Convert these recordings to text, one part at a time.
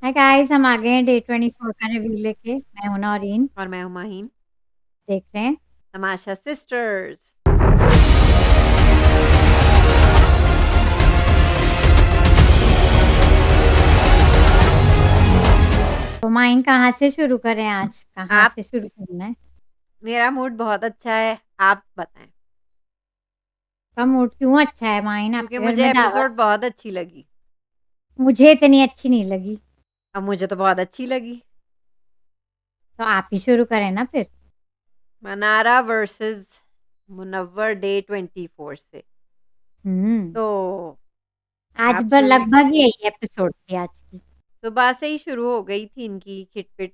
Hi guys, हम आ गए हैं डे 24 का रिव्यू लेके। मैं हूं नौरीन। और मैं हूँ माहीन। देख रहे हैं। तमाशा सिस्टर्स। तो माइन कहाँ से शुरू करें? आज कहाँ आप से शुरू करना है? मेरा मूड बहुत अच्छा है। आप बताएं। का मूड क्यों अच्छा है माइन? क्योंकि आपके घर मुझे में दावत? एपिसोड बहुत अच्छी लगी। मुझे इतनी अच्छी नहीं लगी। अब मुझे तो बहुत अच्छी लगी। तो आप ही शुरू करें ना फिर। मनारा वर्सेस मुनव्वर डे 24 से। हम्म। तो आज आप बर शुरू। लगभग यही एपिसोड थी आज की। सुबह से ही शुरू हो गई थी इनकी खिटपिट।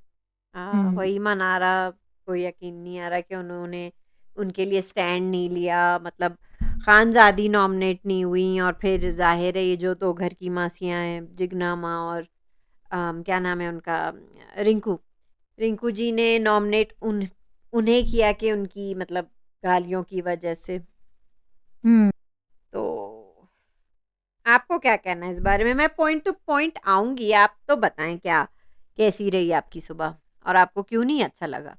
हम्म। वही मनारा को यकीन नहीं आ रहा कि उन्होंने उनके लिए स्टैंड नहीं लिया। मतलब खानजादी नॉमिनेट नहीं हुई और फिर जाहिर है ये जो दो घर की मासियां हैं जिगना माँ और क्या नाम है उनका, रिंकू। रिंकू जी ने नॉमिनेट उन्हें किया कि उनकी मतलब गालियों की वजह से। हम्म। तो आपको क्या कहना है इस बारे में? मैं पॉइंट टू पॉइंट आऊंगी, आप तो बताएं क्या कैसी रही आपकी सुबह और आपको क्यों नहीं अच्छा लगा।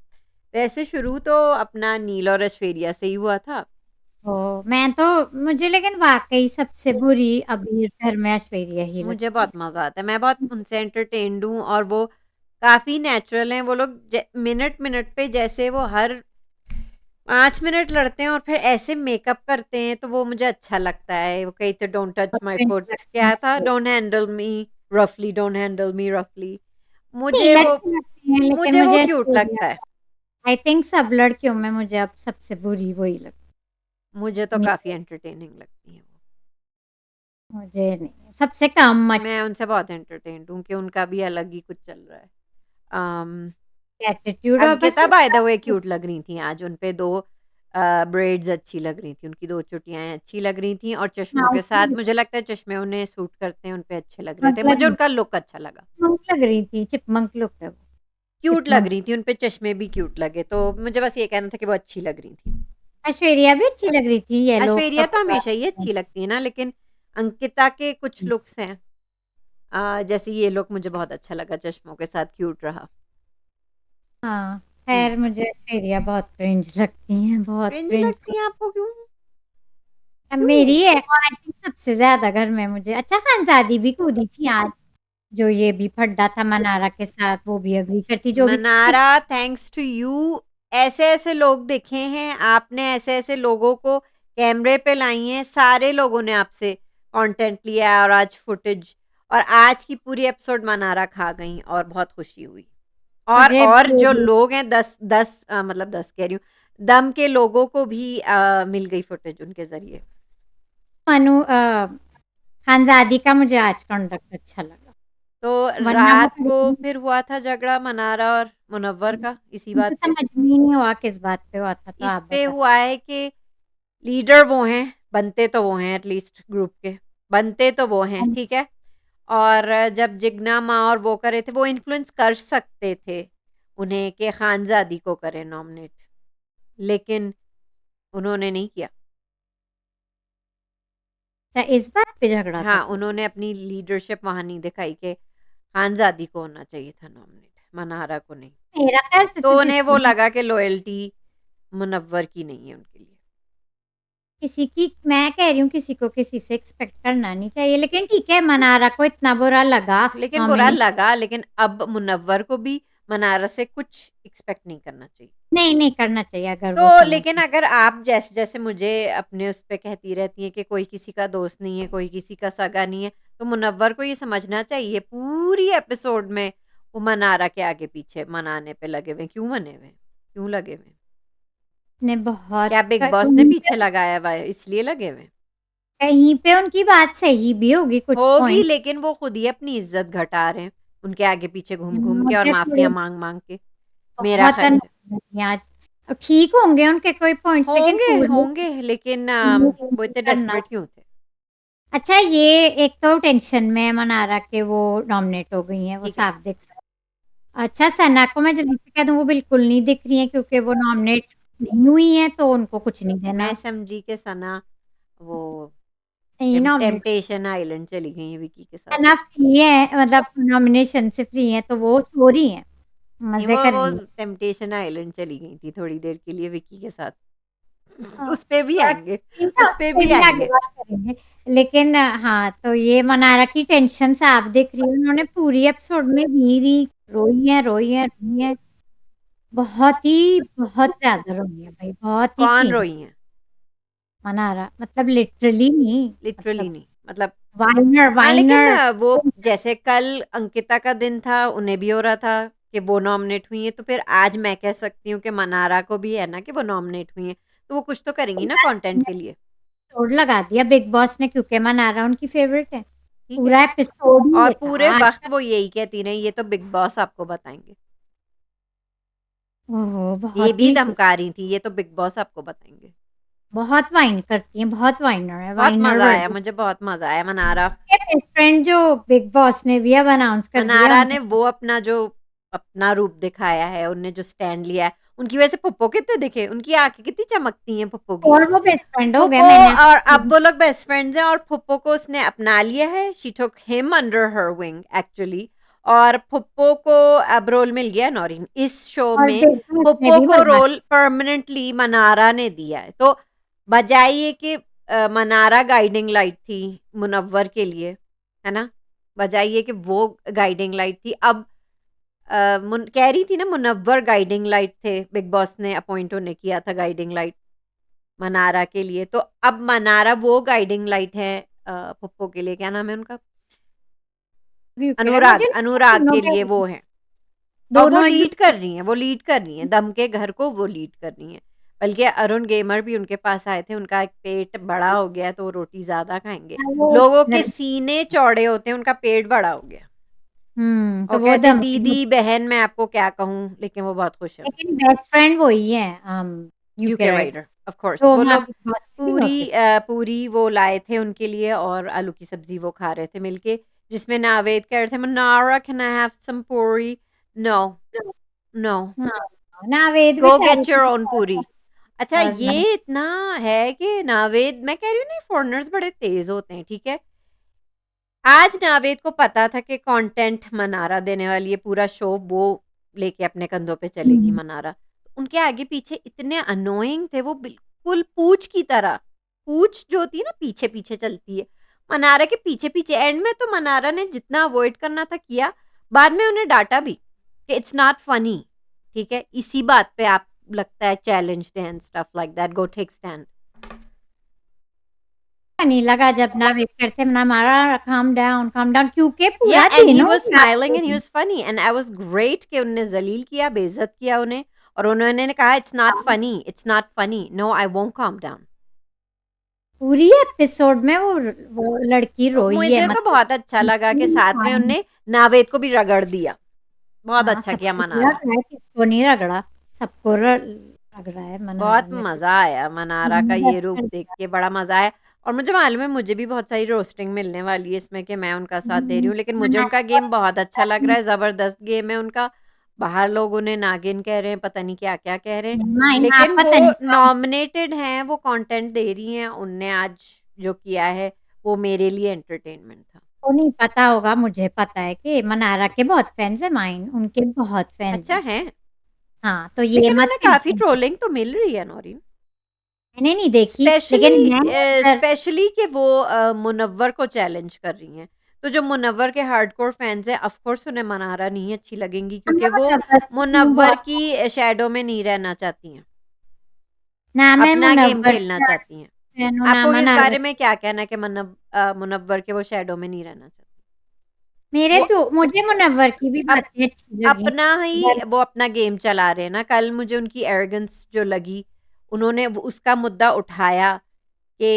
वैसे शुरू तो अपना नील और ऐश्वर्या से ही हुआ था। मैं तो मुझे लेकिन वाकई सबसे बुरी अभी इस घर में ऐश्वर्या ही मुझे लगती बहुत मजा आता है, मैं बहुत उनसे एंटरटेन्ड हूँ और वो काफी नेचुरल हैं। वो लोग मिनट मिनट पे जैसे वो हर 5 मिनट लड़ते हैं और फिर ऐसे मेकअप करते हैं तो वो मुझे अच्छा लगता है। वो कही थे डोंट टच माय है। फुट, क्या था, डोंट हैंडल मी रफली, डोंट हैंडल मी रफली। नहीं मुझे वो लगती लगती हैं, लेकिन मुझे वो मुझे क्यूट ऐश्वर्या, लगता है। आई थिंक सब लड़कियों में मुझे अब सबसे बुरी वही लगती मुझे तो है। काफी एंटरटेनिंग लगती है वो। मुझे नहीं, सबसे कम मैं अच्छी। उनसे बहुत एंटरटेन्ड हूँ कि उनका भी अलग ही कुछ चल रहा है। अम एटीट्यूड और बस Ankita by the way cute लग रही थी आज। उन पे दो ब्रेड्स अच्छी लग रही थी, उनकी दो चुटियाएं अच्छी लग रही थी और चश्मों के साथ मुझे लगता है चश्मे उन्हें सूट करते हैं, उन पे अच्छे लग रहे थे। मुझे उनका लुक अच्छा लगा। लग रही थी, चिपमंक लुक है वो। क्यूट लग चिपमंक। रही थी, उन पे चश्मे भी क्यूट लगे, तो मुझे बस ये कहना था कि वो अच्छी लग रही थी। ऐश्वर्या भी अच्छी लग रही थी, येलो ऐश्वर्या तो कपड़ा। हमेशा ही अच्छी लगती है ना, लेकिन अंकिता के कुछ लुक्स हैं। जैसे ये लुक मुझे बहुत अच्छा लगा, चश्मों के साथ क्यूट रहा। हाँ। हम्म। खैर, मुझे ऐश्वर्या बहुत क्रिंज लगती हैं, बहुत क्रिंज क्रिंज। लगती है आपको? क्यों? अब मेरी क्यों? है, और आई थिंक सबसे ज्यादा घर में मुझे अच्छा खानजादी भी कूदी थी आज। जो ये भी फड्डा था मनारा के साथ, वो भी अग्री करती जो भी। मनारा, थैंक्स टू यू ऐसे ऐसे लोग देखे हैं आपने, ऐसे ऐसे लोगों को कैमरे पे लाई हैं। सारे लोगों ने आपसे कंटेंट लिया है और आज फुटेज, और आज की पूरी एपिसोड मनारा खा गई और बहुत खुशी हुई। मुझे और जो लोग हैं 10 10 मतलब 10 कह रही हूँ, दम के लोगों को भी मिल गई फुटेज उनके जरिए। मनु खानजादी का मुझे आज कंडक्ट अच्छा लगा। तो वरना वो रात को कभी फिर हुआ था झगड़ा मनारा और मुनव्वर का इसी मुझे बात पे। समझ में ही नहीं हुआ किस बात पे हुआ था, तो इस आप पे बता। हुआ है कि लीडर वो हैं, बनते तो वो हैं, एटलीस्ट ग्रुप के बनते तो वो हैं, ठीक है। और जब जिगना माँ और वो करे थे, वो इन्फ्लुएंस कर सकते थे उन्हें कि खानजादी को करें नॉमिनेट, लेकिन उन्होंने नहीं किया। अच्छा, इस बात पे झगड़ा था हाँ, कोई? उन्होंने अपनी लीडरशिप वहां नहीं दिखाई कि खानजादी को होना चाहिए था नॉमिनेट, मनारा को नहीं। मेरा ख्याल से तो तो उन्हें वो जिसकी लगा कि लॉयल्टी मुनव्वर की नहीं है उनके लिए। किसी की, मैं कह रही हूँ किसी को किसी से एक्सपेक्ट करना नहीं चाहिए, लेकिन ठीक है, मनारा को इतना बुरा लगा लेकिन बुरा नॉमिनेट। लगा, लेकिन अब मुनव्वर को भी मनारा से कुछ एक्सपेक्ट नहीं करना चाहिए। नहीं नहीं करना चाहिए अगर वो तो समझ। लेकिन अगर आप जैसे जैसे मुझे अपने उस पे कहती रहती है कि कोई किसी का दोस्त नहीं है, कोई किसी का सगा नहीं है, तो मुनव्वर को ये समझना चाहिए पूरी एपिसोड में वो मनारा के आगे पीछे मनाने पे लगे हुए हैं। क्यों मने हुए हैं? क्यों लगे हुए हैं? ने बहुत क्या बिग बॉस ने पीछे लगाया हुआ है इसलिए लगे हुए हैं? कहीं पे उनकी बात सही भी होगी कुछ होगी, पॉइंट। लेकिन वो खुद ही अपनी इज्जत घटा रहे हैं उनके आगे पीछे घूम घूम के और मुझे थोड़ी माफिया मांग मांग के, मेरा बहुत ख्याल से। अनबन आज। ठीक होंगे उनके कोई पॉइंट्स, लेकिन होंगे पूरे होंगे, लेकिन वो नहीं इतने करना। डेस्परेट क्यों थे? अच्छा, ये एक तो टेंशन में है मनारा के वो नॉमिनेट हो गई हैं, वो ठीक है। साफ दिख रहा है। अच्छा, सना को मैं जल्दी से कह दूं, वो बिल्कुल नहीं दिख रही है क्योंकि वो नॉमिनेट नहीं हुई है, तो उनको कुछ नहीं मैं देना। समझी के सना वो नहीं नॉमिनेट टेम्पटेशन आइलैंड चली गई हैं विकी के साथ। ना फ्री है, मतलब नॉमिनेशन से फ्री है तो वो सो रही है, नहीं, मजे कर वो रही है। टेम्पटेशन आइलैंड चली गई थी थोड़ी देर के लिए विकी के साथ। हाँ, उस पे भी थोड़ा आएँगे, ठीक था, उस उस पे पे भी भी आगे आएँगे। बात करेंगे। लेकिन हाँ, तो ये मनारा की टेंशन साफ दिख रही है, उन्होंने पूरी एपिसोड में री रोई है रोई है रोई है, बहुत ज्यादा रोई है भाई, बहुत ही कौन फील रोई हैं? मनारा, मतलब लिटरली नहीं, लिटरली मतलब नहीं, मतलब वाइनर हाँ, लेकिन वाइनर वो जैसे कल अंकिता का दिन था, उन्हें भी हो रहा था कि वो नॉमिनेट हुई हैं, तो फिर आज मैं कह सकती हूँ कि मनारा को भी है ना कि वो नॉमिनेट हुई हैं, तो वो कुछ तो करेंगी ना कंटेंट के लिए। एपिसोड लगा दिया बिग बॉस ने, क्योंकि मनारा उनकी फेवरेट है, ठीक है, पूरा एपिसोड ही और ये पूरे था। वक़्त वो यही कहती रहीं, ये तो बिग बॉस आपको बताएँगे। ओहो, ये बहुत भी ही धमका रही थी, ये तो बिग बॉस आपको बताएँगे। बहुत वाइन करती हैं, बहुत वाइनर है, बहुत वाइनर मज़ा आया, वर्ल्ड। मुझे बहुत मज़ा आया मनारा। बेस्ट फ्रेंड जो बिग बॉस ने भी अब अनाउंस कर दिया मनारा ने उनका, वो अपना रूप दिखाया है, उनने जो स्टैंड लिया है, उनकी वजह से पुप्पो कितने दिखे, उनकी आँखें कितनी चमकती हैं पुप्पो की। और वो बेस्ट फ्रेंड हो गए, पुप्पो मैंने और अब वो लोग बेस्ट फ्रेंड्स हैं और पुप्पो को उसने अपना लिया है, she took him under her wing actually, और पुप्पो को अब रोल मिल गया है नौरीन। इस शो और में बिग बॉस ने पुप्पो भी को मना रोल परमानेंटली मनारा ने दिया है। तो बजाय ये कि मनारा गाइडिंग लाइट थी मुनव्वर के लिए, है ना? बजाय ये कि वो गाइडिंग लाइट थी, अब कह रही थी ना मुनव्वर गाइडिंग लाइट थे, बिग बॉस ने अपॉइंट उन्हें किया था गाइडिंग लाइट मनारा के लिए, तो अब मनारा वो गाइडिंग लाइट है पुप्पो के लिए, क्या नाम है उनका? रिव्यू कह रहे हैं। अनुराग, मुझे लगता है अनुराग दोनों के के लिए वो हैं। और वो दोनों एक लीड दूसरे कर रही हैं, वो लीड कर रही हैं, दम के घर को वो लीड कर रही हैं। बल्कि अरुण गेमर भी उनके पास आए थे, उनका एक पेट बड़ा हो गया है तो वो रोटी ज़्यादा खाएँगे। वो लोगों के सीने चौड़े होते हैं, उनका पेट बड़ा हो गया। और तो वो कहते हैं दम के, दीदी, बहन मैं आपको क्या कहूँ, लेकिन वो बहुत खुश है अभी। लेकिन बेस्ट फ्रेंड वही है, UK UK writer, rider of course, तो वो मैं लोग बिग बॉस की भी नोटिस। पूरी वो लाए थे उनके लिए और आलू की सब्जी वो खा रहे थे मिलके, जिसमें नावेद कह रहे थे Mannara can I have some puri, no no, हाँ, नावेद भी गो कह रही गेट योर थी ओन पूरी। अच्छा, वरना ये इतना है कि नावेद, मैं कह रही हूँ नहीं, फॉरेनर्स बड़े तेज होते हैं, ठीक है। आज नावेद को पता था कि कंटेंट मनारा देने वाली है, पूरा शो वो लेके अपने कंधों पे चलेगी मनारा। उनके आगे पीछे इतने अनोइंग थे वो, बिल्कुल पूछ की तरह, पूछ जो होती है ना पीछे पीछे चलती है, मनारा के पीछे पीछे। एंड में तो मनारा ने जितना अवॉइड करना था किया, बाद में उन्हें डांटा भी कि इट्स नॉट फनी, ठीक है, इसी बात पे आप लगता है challenged and stuff like that, go take stand. नहीं लगा जब नावेद करते ना, हमारा काम डाउन, क्योंकि या पूरा एंड दिन ही हो वाज गया स्माइलिंग एंड ही आपको। Was funny and I was great कि उन्होंने जलील किया, बेइज्जत किया उन्हें, और उन्होंने कहा it's not funny, it's not funny, no I won't calm down. पूरी एपिसोड में वो लड़की तो रोई है, मुझे तो मतलब बहुत अच्छा लगा कि साथ में उनने नावेद को भी रगड़ दिया, बहुत हाँ, अच्छा किया सबको मनारा। रगड़ा है, किसको नहीं रगड़ा, सबको रगड़ा है बहुत मनारा ने तो। मजा आया मनारा का ये बेस्ट रूप कर देख दिया। के, बड़ा मजा आया। और मुझे मालूम है मुझे भी बहुत सारी रोस्टिंग मिलने वाली है इसमें कि मैं उनका साथ दे रही हूँ, लेकिन मुझे मनारा उनका को गेम बहुत अच्छा लग रहा है, जबरदस्त गेम है उनका। बाहर लोग उन्हें नागिन कह रहे हैं, पता नहीं क्या क्या कह रहे हैं, हाँ, यहाँ लेकिन वो पता नहीं कौन, नॉमिनेटेड हैं, वो कंटेंट दे रही हैं, उनने आज जो किया है वो मेरे लिए एंटरटेनमेंट था। को नहीं पता होगा, मुझे पता है कि मनारा के बहुत फैंस है, माइन उनके बहुत फैंस अच्छा हैं। है, हाँ, तो ये लेकिन मत उन्हें काफी टेंशन, ट्रोलिंग तो मिल रही है नौरीन, मैंने नहीं देखी, लेकिन स्पेशली मैं अक्सर स्पेशली कि वो मुनव्वर को चैलेंज कर रही हैं। तो जो मुनव्वर के हार्डकोर फैंस हैं, ऑफ कोर्स उन्हें मनारा नहीं अच्छी लगेंगी, क्योंकि उनको वो मुनव्वर मुनव्वर बहुत, की शैडो में नहीं रहना चाहती हैं, ना मैं अपना गेम मुनव्वर खेलना की चाहती हैं। फैन हूँ ना आपको इस मनारा बारे की। में क्या कहना है कि मुनव्वर के वो शैडो में नहीं रहना चाहती? मेरे वो तो मुझे मुनव्वर की भी अप बातें अच्छी लगी, अपना ही वो अपना गेम चला रहे हैं ना। कल मुझे उनकी एरोगेंस जो लगी, उन्होंने उसका मुद्दा उठाया कि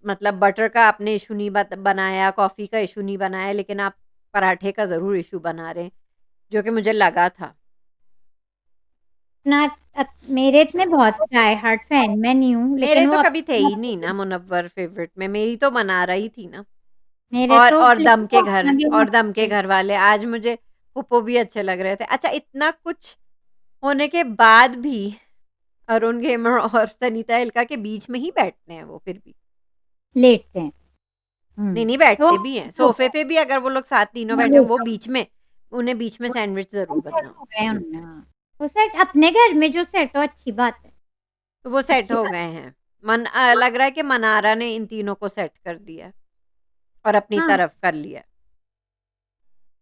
मतलब बटर का आपने इशू नहीं बनाया, कॉफ़ी का इशू नहीं बनाया, लेकिन आप पराठे का ज़रूर इशू बना रहे हैं, जो कि मुझे लगा था। अपना मेरे इतने बहुत ट्राई हार्ड फैन मैं नहीं हूँ, मेरे लेकिन वो तो कभी थे अपना, ही नहीं ना मुनव्वर फेवरेट में, मेरी तो मनारा ही थी ना। मेरे तो और दम लेकिन वो के घर, अपना गेम और दम अच्छा के खेलते घर वाले आज मुझे पुप्पो भी अच्छे लग रहे थे। अच्छा, इतना कुछ होने के बाद भी अरुण गेमर और सनीता इल्का के बीच में ही बैठते हैं वो फिर भी। लेटते हैं। नहीं, नहीं तो बैठते भी हैं। हो सोफ़े गया। पे भी अगर वो लोग साथ तीनों हाँ, बैठे हों, वो बीच में उन्हें बीच में वो सैंडविच ज़रूर सेट बनना हो। हो गए उनमें, हाँ। वो सेट अपने घर में जो सेट हो अच्छी बात है, तो वो सेट अच्छी हो बात गए हैं। है। लग रहा है कि मनारा ने इन तीनों को सेट कर दिया है और अपनी हाँ, तरफ कर लिया है।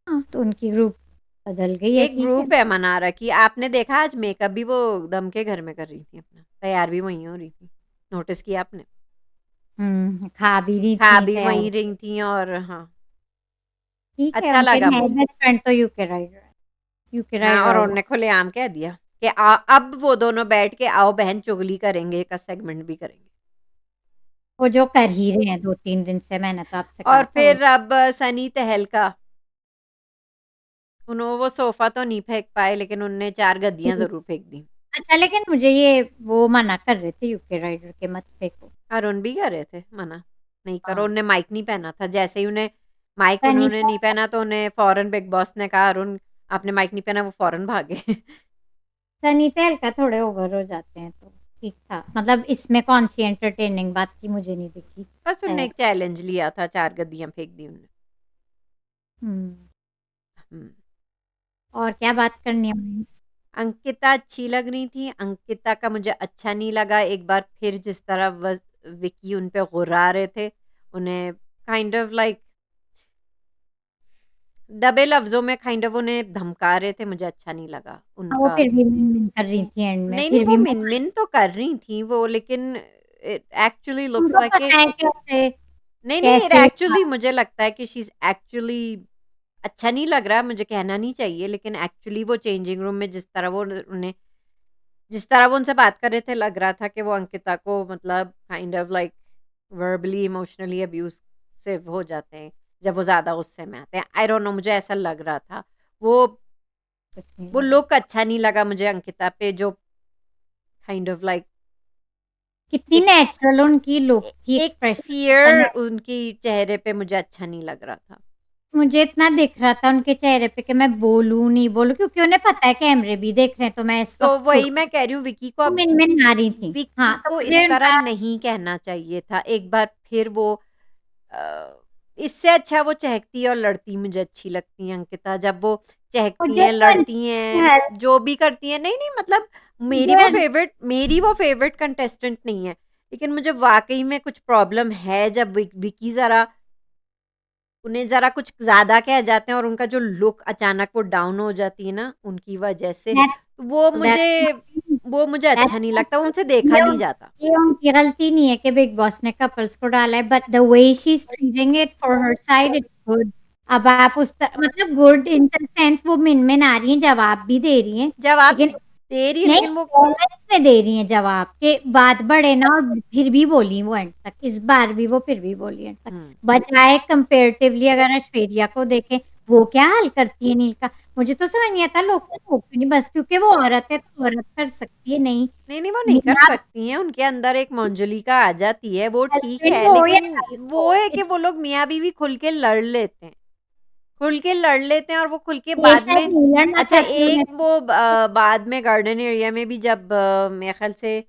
हाँ, तो उनकी ग्रुप बदल गई है, एक ठीक है। ग्रुप है मनारा की, आपने देखा आज मेकअप भी वो दम के घर में कर रही थी अपना, तैयार भी वहीं हो रही थी। नोटिस किया आपने? खा भी रही खा थी, भी तैयार वहीं रही थी और हाँ, ठीक है, अच्छा उनके लगा नए मुझे। बेस्ट फ्रेंड तो यूके राइडर है, यूके हाँ, राइडर और और वो। उन्होंने खुलेआम कह दिया कि अब वो दोनों बैठ के आओ बहन चुगली करेंगे का सेगमेंट भी करेंगे। वो जो कर ही रहे हैं 2-3 दिन से, मैंने तो आपसे कहा और था वो। फिर अब सनी तहलका, वो सोफ़ा तो नहीं फेंक पाए लेकिन उनने 4 गद्दियाँ ज़रूर फेंक दी। अच्छा, लेकिन मुझे ये वो मना कर रहे थे यूके राइडर के मत फेंको। अरुण भी कह रहे थे मना, नहीं करो, हाँ, उन्होंने माइक नहीं पहना था। जैसे ही उन्हें माइक सनी उन्होंने नहीं पहना तो उन्हें फ़ौरन बिग बॉस ने कहा, "अरुण, आपने माइक नहीं पहना।" वो फ़ौरन भागे। सनी तहलका थोड़े ओवर हो जाते हैं, तो ठीक था। मतलब इसमें कौन-सी एंटरटेनिंग बात थी, मुझे नहीं दिखी। बस उनने खैर। एक चैलेंज लिया था, 4 गद्दियाँ फेंक दी उन्होंने। हुँ, हुँ। और क्या बात करनी है हमें? अंकिता अच्छी लग रही थी। अंकिता का मुझे अच्छा नहीं लगा एक बार फिर जिस तरह विक्की उन पे गुर्रा रहे थे, उन्हें काइंड ऑफ लाइक दबे लफ्ज़ों में काइंड ऑफ उन्हें धमका रहे थे, मुझे अच्छा नहीं लगा हाँ, वो उनका। फिर भी मिन-मिन कर रही थी एंड में, नहीं, नहीं फिर वो भी मिन-मिन तो कर रही थी वो, लेकिन इट एक्चुअली लुक्स उनको लाइक कि पता है कैसे नहीं, नहीं इट कैसे एक्चुअली मुझे लगता है कि शी इज़ एक्चुअली अच्छा नहीं लग रहा है, मुझे कहना नहीं चाहिए, लेकिन एक्चुअली वो चेंजिंग रूम में जिस तरह वो उनसे बात कर रहे थे, लग रहा था कि वो अंकिता को मतलब kind of like verbally, emotionally abusive हो जाते हैं, जब वो ज़्यादा गुस्से में आते हैं। आई डोंट नो, मुझे ऐसा लग रहा था। वो कुछ नहीं वो लगा। लुक अच्छा नहीं लगा मुझे अंकिता पे, जो काइंड ऑफ लाइक कितनी एक नेचुरल उनकी लुक थी, एक एक्सप्रेशन कितना फ़ियर ने उनकी चेहरे पे मुझे अच्छा नहीं लग रहा था। मुझे इतना दिख रहा था उनके चेहरे पे कि मैं बोलूँ, नहीं बोलूँ, क्योंकि उन्हें पता है कैमरे भी देख रहे हैं, तो मैं इस तो वक़्त चुप वही मैं कह रही हूँ, विकी को वो अब मिन-मिन आ रही थी। हाँ, विक्की तो को इस मुझे तरह उनका नहीं कहना चाहिए था। एक बार फिर वो इससे अच्छा वो चहकती और लड़ती मुझे अच्छी लगती हैं अंकिता। जब वो चहकती मुझे हैं, तो लड़ती उनकी हैं, हेल्प जो भी करती हैं, नहीं, नहीं मतलब मुझे मेरी वो फ़ेवरेट कंटेस्टेंट नहीं है। लेकिन मुझे वाक़ई में कुछ प्रॉब्लम है जब विक्की ज़रा उन्हें ज़रा कुछ ज़्यादा कह जाते हैं और उनका जो लुक अचानक वो डाउन हो जाती है ना, उनकी वजह से, दैट्स वो दैट्स मुझे वो मुझे अच्छा दैट्स नहीं नॉट लगता, गुड। उनसे देखा नहीं जाता। ये उनकी गलती नहीं है कि बिग बॉस ने कपल्स को डाला है, but the way she is treating it for her side it's good. अब आप उस त मतलब गुड इन द सेंस वो मिन-मिन आ रही हैं, जवाब भी दे रही हैं, जवाब लेकिन दे रही है नहीं, लेकिन वो बैलेंस में दे रही हैं जवाब कि बात बढ़े ना, और फिर भी बोली वो एंड तक, इस बार भी वो फिर भी बोली एंड तक। हुँ। बजाए कंपैरेटिवली अगर ऐश्वर्या को देखें, वो क्या हाल करती है नील का, मुझे तो समझ नहीं आता लोग क्यों थोपते नहीं, बस क्योंकि वो औरत है तो औरत कर सकती है, नहीं नहीं, नहीं वो नहीं कर मीना सकती हैं, उनके अंदर एक मंजुलिका आ जाती है, वो ठीक हस्बैंड है, हो या लेकिन वाइफ वो हो, है कि वो लोग मियाँ-बीवी खुल के लड़ लेते हैं। खुल के लड़ लेते हैं और वो खुल के ये बाद शायद में नहीं लड़ना अच्छा चाहती एक उन्हें। वो बाद में गार्डन एरिया में भी जब मेरे ख़्याल से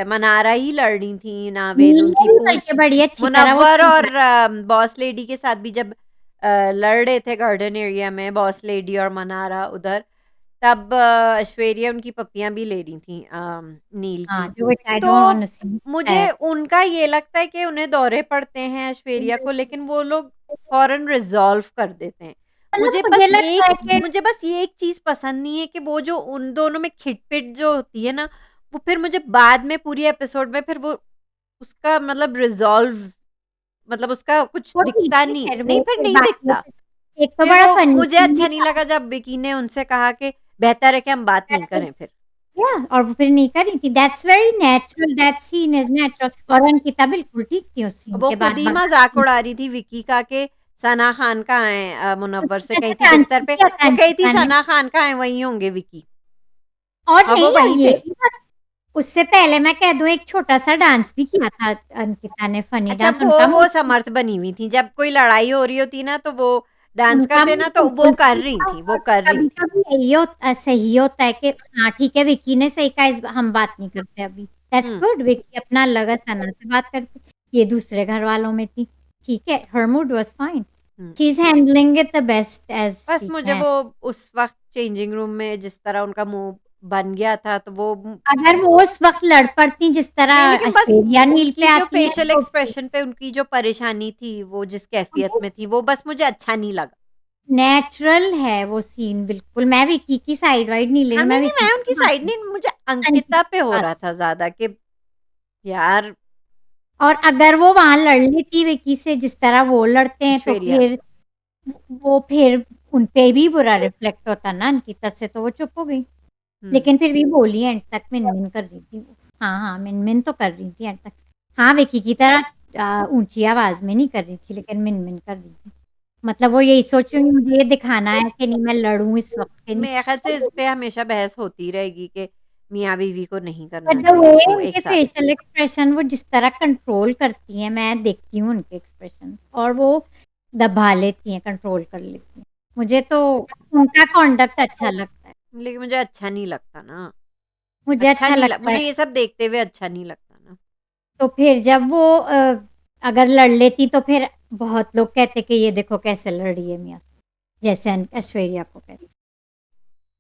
मनारा ही लड़ रही थी, नावेद नील उनकी ने भी बल्कि पूछ बड़ी अच्छी तरह वो मुनव्वर समझा। और बॉस लेडी के साथ भी जब लड़ रहे थे गार्डन एरिया में बॉस लेडी और मनारा उधर, तब ऐश्वर्या उनकी पप्पियाँ भी ले रही थी नील हाँ, की। जो व्हिच आई डोंट तो वांट टू सी मुझे दैट। उनका ये लगता है कि उन्हें दौरे पड़ते हैं ऐश्वर्या को, लेकिन वो लोग फ़ौरन रिज़ॉल्व कर देते हैं। मतलब मुझे लगता है कि मुझे बस ये एक चीज़ पसंद नहीं है कि वो जो उन दोनों में खिटपिट जो होती है ना, वो फिर मुझे बाद में पूरी एपिसोड में फिर वो उसका मतलब रिज़ॉल्व मतलब उसका कुछ वो ठीक दिखता है, नहीं है। खैर नहीं, वो फिर कोई नहीं बात नहीं। दिखता। एक तो फिर बड़ा वो फनी मुझे सीन भी अच्छा नहीं था। लगा जब विकी ने उनसे कहा कि बेहतर है कि हम बात नहीं करें फिर। या और वो फिर नहीं करी थी, that's very natural, that scene is natural, और अंकिता बिल्कुल ठीक थी उस सीन वो के खुद बाद ही बता मज़ाक रही थी। उड़ा रही थी विक्की का कि सना खान कहाँ हैं मुनव्वर से उसने कही तो थी बिस्तर जानती पे, थी वो कही थी अंकिता ने, सना खान कहाँ हैं वहीं होंगे विक्की और और वो नहीं, और वहीं ये थे। भी बात, उससे पहले मैं कह दूँ एक छोटा-सा डांस भी किया था अंकिता ने, फनी अच्छा डांस उनका वो मूड समर्थ बनी हुई थी, जब कोई लड़ाई हो रही होती ना तो वो डांस उनका करते मूड ना तो वो बिल्कुल कर ठीक रही था, थी, वो और कर रही थी। कभी-कभी सही होता है कि हाँ, ठीक है विक्की ने सही कहा, इस हम बात नहीं करते अभी, दैट्स हुँ। गुड, विक्की अपना अलग है, सना से बात करती, ये दूसरे घर वालों में थी। ठीक है, हर मूड वाज़ फाइन। हुँ। She is handling it the best as best she मुझे कैन। वो उस वक़्त चेंजिंग रूम में जिस तरह उनका मुँह बन गया था, तो वो अगर वो उस वक़्त लड़ पड़ती जिस नहीं, तरह लेकिन बस ऐश्वर्या नील पे उनकी जो आती हैं फेशियल तो फिर एक्सप्रेशन पे उनकी जो परेशानी थी, वो जिस कैफ़ियत मुझे में थी, वो बस मुझे अच्छा नहीं लगा। नेचुरल है वो सीन बिल्कुल। मैं विक्की की साइड वाइड नहीं ले हाँ, रही, मैं नहीं, नहीं, विक्की मैं की उनकी साइड मानती नहीं, मुझे हूँ। अंकिता पे हो रहा था ज़्यादा कि यार और अगर वो वहाँ लड़ लेती विक्की से जिस तरह वो लड़ते हैं तो ऐश्वर्या फिर वो फिर उन पे भी बुरा रिफ्लेक्ट होता ना, अंकिता से तो वो चुप हो गई। हुँ, लेकिन फिर भी बोली एंड तक मिन-मिन कर रही थी वो। हाँ, हाँ, मिन-मिन तो कर रही थी एंड तक। हाँ, विक्की की तरह ऊँची आवाज़ में नहीं कर रही थी लेकिन मिन-मिन कर रही थी। मतलब वो यही सोच रही मुझे ये दिखाना है कि नहीं मैं लड़ूँ इस वक़्त के नहीं। मेरे ख़्याल से इस पे हमेशा बहस होती रहेगी कि मियाँ-बीवी को नहीं बट करना द वे चाहिए शो एक उनके साथ। फेशियल एक्सप्रेशन वो जिस तरह कंट्रोल करती हैं, मैं देखती हूँ उनके एक्सप्रेशंस और वो दबा लेती हैं, कंट्रोल कर लेती हैं। मुझे तो उनका कॉन्डक्ट अच्छा लगता है। लेकिन मुझे अच्छा नहीं लगता ना, मुझे अच्छा लगता है। मुझे ये सब देखते हुए अच्छा नहीं लगता ना। तो फिर जब वो अगर लड़ लेती तो फिर बहुत लोग कहते कि ये देखो कैसे लड़ रही है मियाँ से, जैसे ऐश्वर्या को कहते।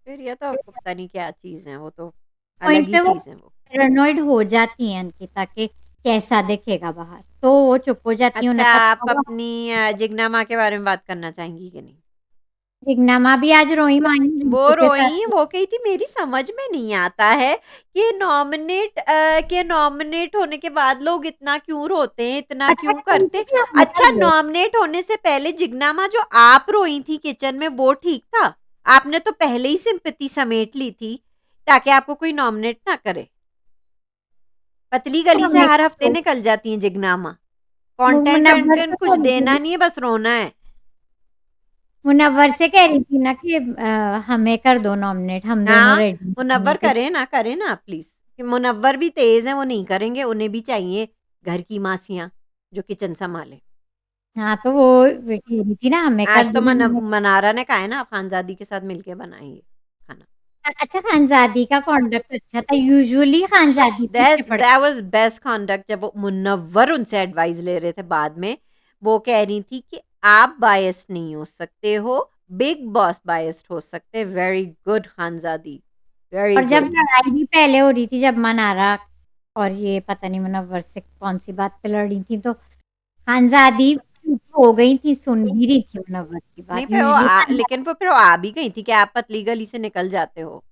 फिर ये तो आपको पता नहीं क्या चीज़ है, वो तो अलग पॉइंट ही पे वो चीज़ है वो। पैरानॉइड हो जाती हैं अंकिता कि कैसा दिखेगा बाहर, तो वो चुप हो जाती हैं, अच्छा, उन्हें आप पता होगा। अपनी जिग्ना माँ के बारे में बात करना चाहेंगी कि नहीं? जिग्ना भी आज रोई माही वो रिंकू के रोईं, साथ। वो कही थी मेरी समझ में नहीं आता है कि नॉमिनेट होने के बाद लोग इतना क्यों रोते हैं, इतना अच्छा क्यों करते तुमसे हैं? क्या अच्छा, मतलब है? नॉमिनेट होने से पहले जिग्ना माँ जो आप रोई थी किचन में वो ठीक था? आपने तो पहले ही सिम्पैथी समेट ली थी ताकि आपको कोई नॉमिनेट ना करे। पतली गली से हमें हर क्या हफ्ते तो निकल जाती हैं जिग्ना माँ। कंटेंट मुनव्वर वंटेंट से कुछ कह रही थी देना ना, नहीं है, बस रोना है। मुनव्वर से कह रही थी ना कि हमें कर दो नॉमिनेट, हम दोनों हाँ, रेडी करने मुनव्वर के। करें ना प्लीज़। कि मुनव्वर भी तेज़ हैं, वो नहीं करेंगे, उन्हें भी चाहिए घर की मासियाँ, जो किचन सँभालें। हाँ, तो वो कह रही थी ना हमें कर आज तो दो नॉमिनेट। मनारा ने कहा है ना, खानज़ादी के साथ मिलके बनाएँगे खाना। अच्छा खानज़ादी का कॉन्डक्ट अच्छा था, यूजुअली खानज़ादी पीछे दैट पड़ती। वाज़ बेस्ट कॉन्डक्ट जब वो मुनव्वर उनसे एडवाइस ले रहे थे बाद में, वो कह रही थी कि आप बायस्ड नहीं हो सकते हो, बिग बॉस बायस्ड हो सकते हैं। वेरी गुड खानज़ादी, वेरी और जब गुड। लड़ाई भी पहले हो रही थी, जब मनारा और ये पता नहीं मुनव्वर से कौन-सी बात पे लड़ रही थी, तो खानज़ादी चुप हो गई थी, सुन भी रही थी मुनव्वर की नहीं, बात। फिर वो यूजुअली लेकिन वो फिर वो आ भी गई थी कि आप पतली गली से निकल जाते हो।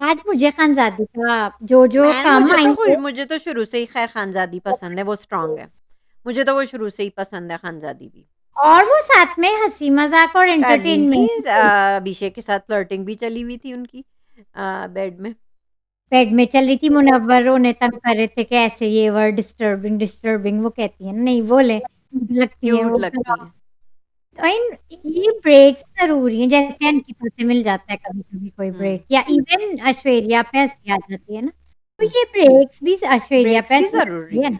आज मुझे खानज़ादी का जो कम आई वो मुझे तो शुरू से ही खैर खानज़ादी पसंद है, वो स्ट्रॉन्ग है। मुझे तो वो शुरू से ही पसंद है खानज़ादी भी। और वो साथ में हँसी-मज़ाक और कर रही थी एंटरटेनमेंट भी कर रही थी। अभिषेक के साथ फ्लर्टिंग भी चली हुई थी उनकी बेड में। बेड में चल रही थी, मुनव्वर रोने तंग कर रहे थे कि ऐसे ये वर्ड डिस्टर्बिंग डिस्टर्बिंग वो कहती है नहीं बोले, मुझे लगती है क्यूट वो लगती हैं। एंड ये ब्रेक्स ज़रूरी हैं, जैसे अंकिता से मिल जाता है कभी-कभी कोई हुँ, ब्रेक या इवन ऐश्वर्या पे हँसी आ जाती है ना, तो हुँ। ये ब्रेक्स भी ऐश्वर्या ब्रेक्स पे भी हँसी आ रही ज़रूरी है हैं। ना,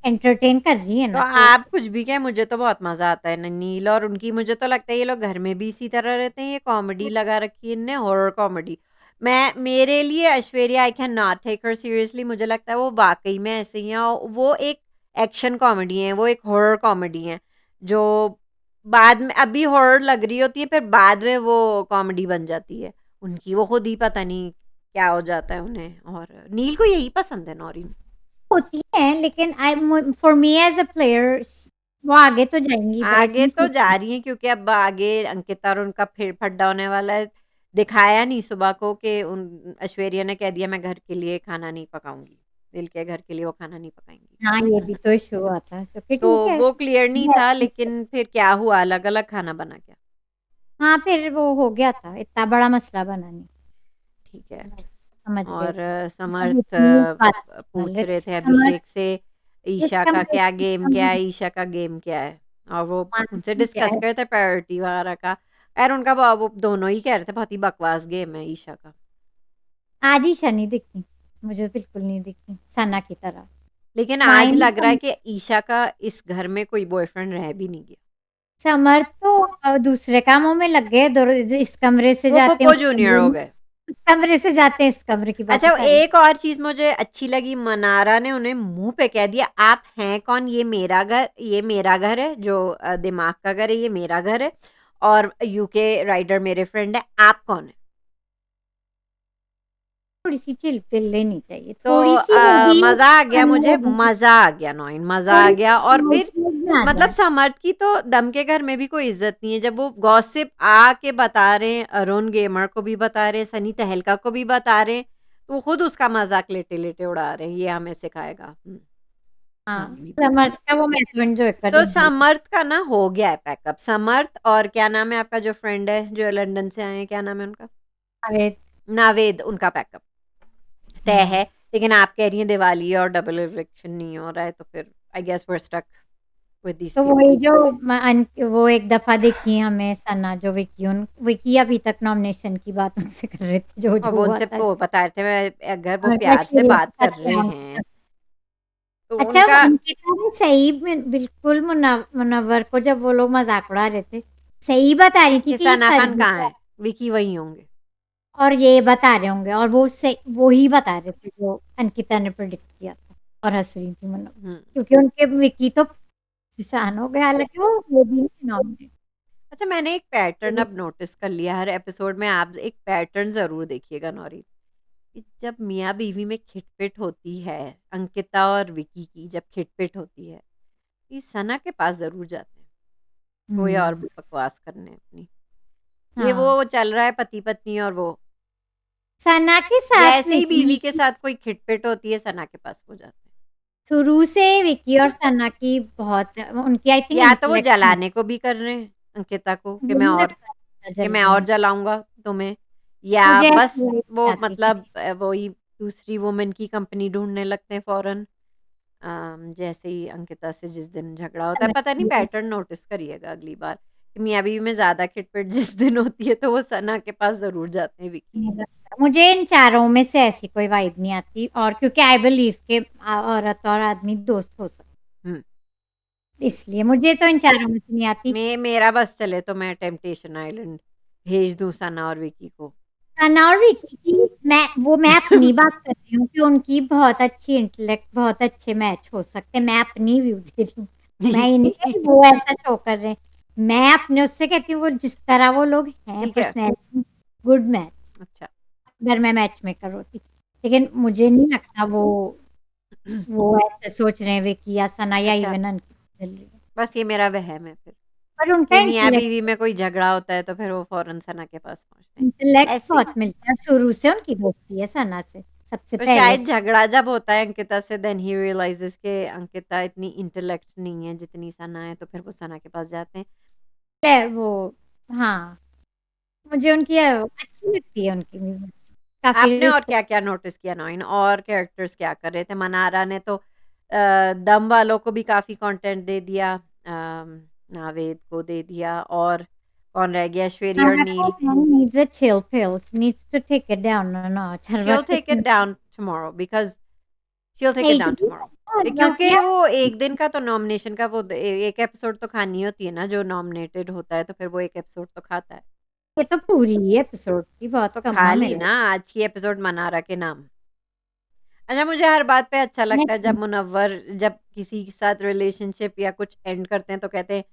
एंटरटेन कर रही है तो ना तो आप कुछ भी कहें, मुझे तो बहुत मज़ा आता है नन्नील और उनकी, मुझे तो लगता है ये लोग घर में भी इसी तरह रहते हैं, ये कॉमेडी लगा रखी है इनने, हॉरर कॉमेडी। मैं मेरे लिए Aishwarya, I can not take her seriously, मुझे लगता है वो वाक़ई में ऐसे ही हैं और वो एक एक्शन कॉमेडी हैं, वो एक हॉरर कॉमेडी हैं, जो बाद में अभी हॉरर लग रही होती है, फिर बाद में वो कॉमेडी बन जाती है। उनकी वो खुद ही पता नहीं क्या हो जाता है उन्हें, और नील को यही पसंद है नौरीन। होती है लेकिन I for me as a player वो आगे तो जाएँगी ब्रेक आगे नहीं तो जा छोड़ेंगी। रही हैं क्योंकि अब आगे अंकिता और उनका फिर फड्डा होने वाला है। दिखाया नहीं सुबह को कि उन ऐश्वर्या ने कह दिया मैं घर के लिए खाना नहीं पकाऊँगी। दिल के घर के लिए वो खाना नहीं पकाएँगी। हाँ, ये भी तो इश्यू आता है, जो कि तो ठीक है। वो क्लियर नहीं था, लेकिन फिर क्या हुआ, अलग-अलग खाना बना क्या? हाँ, फिर वो हो गया था, इतना बड़ा मसला बना नहीं। ठीक है। समझ गए और थे। अब समर्थ इतनी बात पूछ वाले रहे थे समझ अभिषेक से इस ईशा का कमरे क्या इस गेम क्या कमरे है, ईशा का गेम क्या है? और वो उनसे मानती क्या डिस्कस है, कर रहे थे प्रायोरिटी वगैरह का। खैर उनका वो दोनों ही कह रहे थे बहुत ही बकवास गेम है ईशा का। आज ईशा नहीं दिखती, मुझे बिल्कुल नहीं दिखती, सना की तरह। लेकिन आज माइंड लग रहा है कि ईशा का इस घर में कोई बॉयफ्रेंड रह भी नहीं गया। समर्थ तो दूसरे कामों में लग गए, इस कमरे से वो जाते हैं पोपो उस जूनियर कमरे हो में। गए। उस कमरे से जाते हैं इस कमरे की बातें अच्छा, सारी। एक और चीज़ मुझे अच्छी लगी, मनारा ने उन्हें मुँह पे कह दिया, "आप हैं कौन? ये मेरा घर है, जो दिमाग का घर है, ये मेरा घर है और यूके राइडर मेरे फ्रेंड है, आप कौन हैं?" थोड़ी-सी चिल-पिल लेनी चाहिए, तो थोड़ी-सी वो भी मज़ा आ गया फन मुझे, हो गई, मज़ा आ गया नौइन, मज़ा आ थोड़ी-सी गया। और फिर इमोशंस में आ मतलब जाए। समर्थ की तो दम के घर में भी कोई इज़्ज़त नहीं है, जब वो गॉसिप आके बता रहे हैं, अरुण गेमर को भी बता रहे हैं, सनी तहलका को भी बता रहे हैं, तो वो खुद उसका मज़ाक लेटे-लेटे उड़ा रहे हैं, ये हमें सिखाएगा। हाँ, मूवी समर्थ देखिए। का वो मैं तो एन्जॉय कर तो रही हूँ बिल्कुल। समर्थ का ना हो गया है पैकअप, समर्थ और क्या नाम है आपका जो फ्रेंड है, जो लंदन से आए हैं, क्या नाम है उनका? अरे नावेद, उनका पैकअप तय है। हुँ, लेकिन आप कह रही हैं दिवाली और डबल इलेक्शन नहीं हो रहा है, तो फिर I guess we are stuck with these तो पीपल। वही जो वो एक दफ़ा देखी हमें सना जो विकी अभी तक नॉमिनेशन की बात उनसे कर रहे थे, और जो वो हुआ उनसे था। वो बता रहे थे, मैं अगर वो और प्यार से एक्चुअली बात उनके साथ कर रहे क्या हैं, हुआ? तो अच्छा, उनका अंकिता ने सही में बिल्कुल मुनव्वर को जब वो लोग मज़ाक उड़ा रहे थे, सही बता रही थी कि कि ये सना कर खान भी कहाँ क्या है? विकी वहीं होंगे। और ये बता रहे होंगे और वो ही बता रहे थे जो अंकिता ने प्रेडिक्ट किया था और हँस रही थी मुनव्वर। हुँ। क्योंकि उनके विकी तो परेशान हो गए, हालाँकि वो भी नहीं थे नॉमिनेट। अच्छा, मैंने एक पैटर्न अब नोटिस कर लिया, हर एपिसोड में आप एक पैटर्न ज़रूर देखिएगा नौरी, कि जब मियाँ-बीवी में खिटपिट होती है, अंकिता और विकी की जब खिटपिट होती है, ये सना के पास ज़रूर जाते हैं, कोई और हुँ, बकवास करने अपनी। ये हाँ। वो चल रहा है पति-पत्नी और वो, सना के साथ जैसे ही बीवी के विकी साथ कोई खिटपिट होती है, सना के पास वो जाते हैं। शुरू से विकी और सना की बहुत उनकी आई थिंक या तो वो इंटेलेक्ट मैच जलाने को भी कर रहे हैं अंकिता को, मुझे नहीं लगता इतना कि जल मैं रही और हैं। जलाऊँगा तुम्हें, या मुझे बस ऐसी वाइब नहीं वो आती कि मतलब वही दूसरी वुमन की कंपनी ढूँढने लगते हैं फ़ौरन। जैसे ही अंकिता से जिस दिन झगड़ा होता है, पता नहीं, समझती हूँ। पैटर्न नोटिस करिएगा अगली बार, कि मियाँ-बीवी में ज़्यादा खिटपिट जिस दिन होती है, तो वो सना के पास ज़रूर जाते हैं विकी। नहीं लगता मुझे इन चारों में से ऐसी कोई वाइब नहीं आती और क्योंकि आई बिलीव कि औरत और आदमी दोस्त हो सकते हुँ। इसलिए मुझे तो इन चारों में से नहीं आती। मेरा बस चले तो मैं टेम्पटेशन आइलैंड भेज दूँ सना और विकी को। सना और विकी की मैं अपनी बात कर रही हूँ कि उनकी बहुत अच्छी इंटेलेक्ट बहुत अच्छे मैच हो सकते हैं। मैं अपनी व्यू दे रही हूँ। मैं ये नहीं कह रही वो ऐसा शो कर रहे हैं। मैं अपने उससे कहती हूँ वो जिस तरह वो लोग हैं ठीक है, पर्सनैलिटी गुड मैच अच्छा। अगर मैं मैच मेकर होती। लेकिन मुझे नहीं लगता वो ऐसे सोच रहे हैं विकी या सना या अच्छा, इवन अंकिता चल रही है। बस ये मेरा वहम है फिर। पर उनका कि इंटेलेक्ट मियाँ-बीवी में कोई झगड़ा होता है, तो फिर वो फ़ौरन सना के पास पहुँचते हैं। इंटेलेक्ट ऐसे ही बहुत मिलता है। शुरू से उनकी दोस्ती है सना से, सबसे तो पहले शायद से। झगड़ा जब होता है अंकिता से, देन ही रियलाइज़ेज़ कि अंकिता इतनी इंटेलेक्ट नहीं है जितनी सना है, तो फिर वो सना के पास जाते हैं। वो हाँ, मुझे उनकी अच्छी लगती है उनकी मूवी, काफ़ी आपने और रिस्पेक्ट क्या-क्या नोटिस किया नौइन, और कैरेक्टर्स क्या कर रहे थे? मनारा ने तो दम वालों को भी काफ़ी कंटेंट दे दिया, नावेद को दे दिया, और कौन रह गया? श्वेरी और नील। needs a chill pill, she needs to take it down a notch हर शी विल वक़्त टेक इट इतना down tomorrow, because she will take it एक डाउन दिन टुमारो। हर वक़्त क्योंकि यार वो एक दिन का तो नॉमिनेशन का वो एक एपिसोड तो खानी होती है ना, जो नॉमिनेटेड होता है, तो फिर वो एक एपिसोड तो खाता है। ये तो पूरी ही एपिसोड थी, बहुत तो कम खा ना ली मिले। ना आज की एपिसोड मनारा के नाम। अच्छा, मुझे हर बात पे अच्छा लगता है नहीं जब मुनव्वर जब किसी के साथ रिलेशनशिप या कुछ एंड करते हैं, तो कहते हैं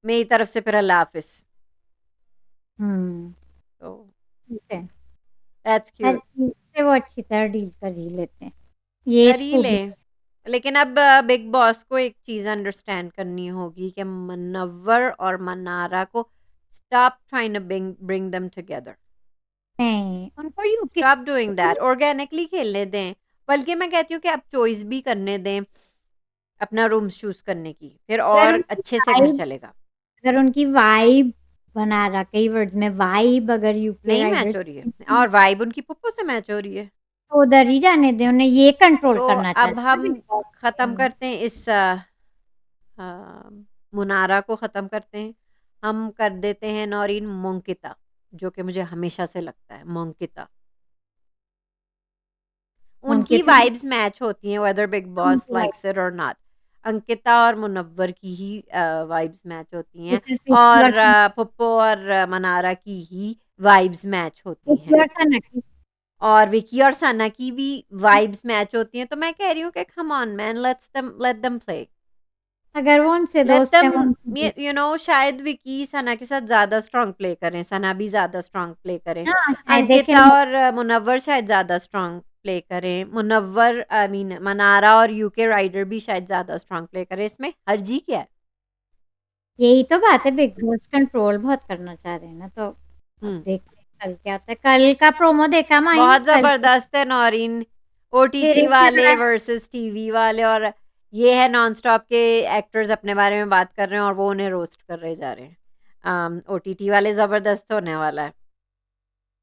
मेरी तरफ से फिर अल्लाह हाफ़िज़। हुँ, तो ठीक है। That's her cute. चीज़ से वो अच्छी तरह डील कर ही लेते हैं। ये कर ही खूबी लें। लेकिन अब बिग बॉस को एक चीज़ अंडरस्टैंड करनी होगी कि मुनव्वर और मनारा को stop trying to bring them together. नहीं, उनको UK stop doing that, organically खेलने दें। बल्कि मैं कहती हूँ कि आप चॉइस भी करने दें अपना रूम्स चूज़ करने की, फिर अगर और उनकी अच्छे से घर वाइब चलेगा। अगर उनकी वाइब बना रहा कई वर्ड्स में वाइब अगर यूके नहीं मैच राइडर्स हो रही है, और वाइब उनकी पुप्पो से मैच हो रही है। तो उधर ही जाने दें, उन्हें ये कंट्रोल तो करना अब चाहिए ना हम बिग बॉस ख़त्म में। करते हैं इस अ, मुनारा को ख़त्म करते हैं। हम कर देते हैं नौरीन मोंकिता, जो कि मुझे हमेशा से लगता है मोंकिता। उनके उनकी तो वाइब्स मैच होती हैं वेदर बिग बॉस उनकी वाइब लाइक्स इट और नॉट। अंकिता और मुनव्वर की ही वाइब्स मैच होती हैं, दिस इज पिछली और और पुप्पो और मनारा की ही वाइब्स मैच होती विक्की हैं और सना की। और विकी और सना की भी वाइब्स मैच होती हैं, तो मैं कह रही हूँ कि come on man, let them play. अगर वो उनसे लेट दोस्त है, देम वो उनसे दोस्त। शायद विकी सना के साथ ज़्यादा स्ट्रॉन्ग प्ले करें, सना भी ज़्यादा स्ट्रॉन्ग प्ले करें। हाँ, शायद दे अंकिता कैन। और मुनव्वर शायद ज़्यादा स्ट्रॉन्ग प्ले करें। मुनव्वर आई मीन मनारा और यूके राइडर भी शायद ज़्यादा स्ट्रॉन्ग प्ले करें। इसमें हर्जी क्या है? यही तो बात है, बिग बॉस कंट्रोल बहुत करना चाह रहे हैं ना, तो अब हुँ। देखते हैं कल क्या होता है। कल का प्रोमो देखा माइन? बहुत कल ज़बरदस्त है नौरीन। तेरे ओटीटी क्या वाले रहा? वर्सेस टीवी वाले, और ये है नॉनस्टॉप के एक्टर्स अपने बारे में बात कर रहे हैं और वो उन्हें रोस्ट कर रहे जा रहे हैं। ओटीटी वाले ज़बरदस्त होने वाला है।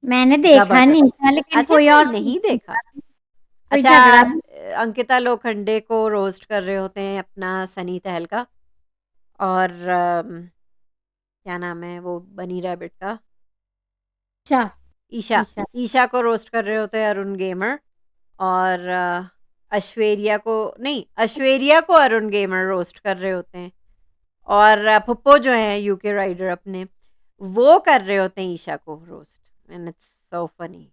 मैंने देखा ज़बरदस्त। नहीं था, लेकिन अच्छा, कोई आपने और नहीं देखा? कोई अच्छा, झगड़ा। अंकिता लोखंडे को रोस्ट कर रहे होते हैं अपना सनी तहलका, और क्या नाम है वो बनी रैबिट का? अच्छा। ईशा। ईशा। ईशा को रोस्ट कर रहे होते हैं अरुण गेमर, और ऐश्वर्या को नहीं, ऐश्वर्या को अरुण गेमर रोस्ट कर रहे होते हैं, और पुप्पो जो है यूके राइडर अपने, वो कर रहे होते हैं ईशा को roast, and it's so funny.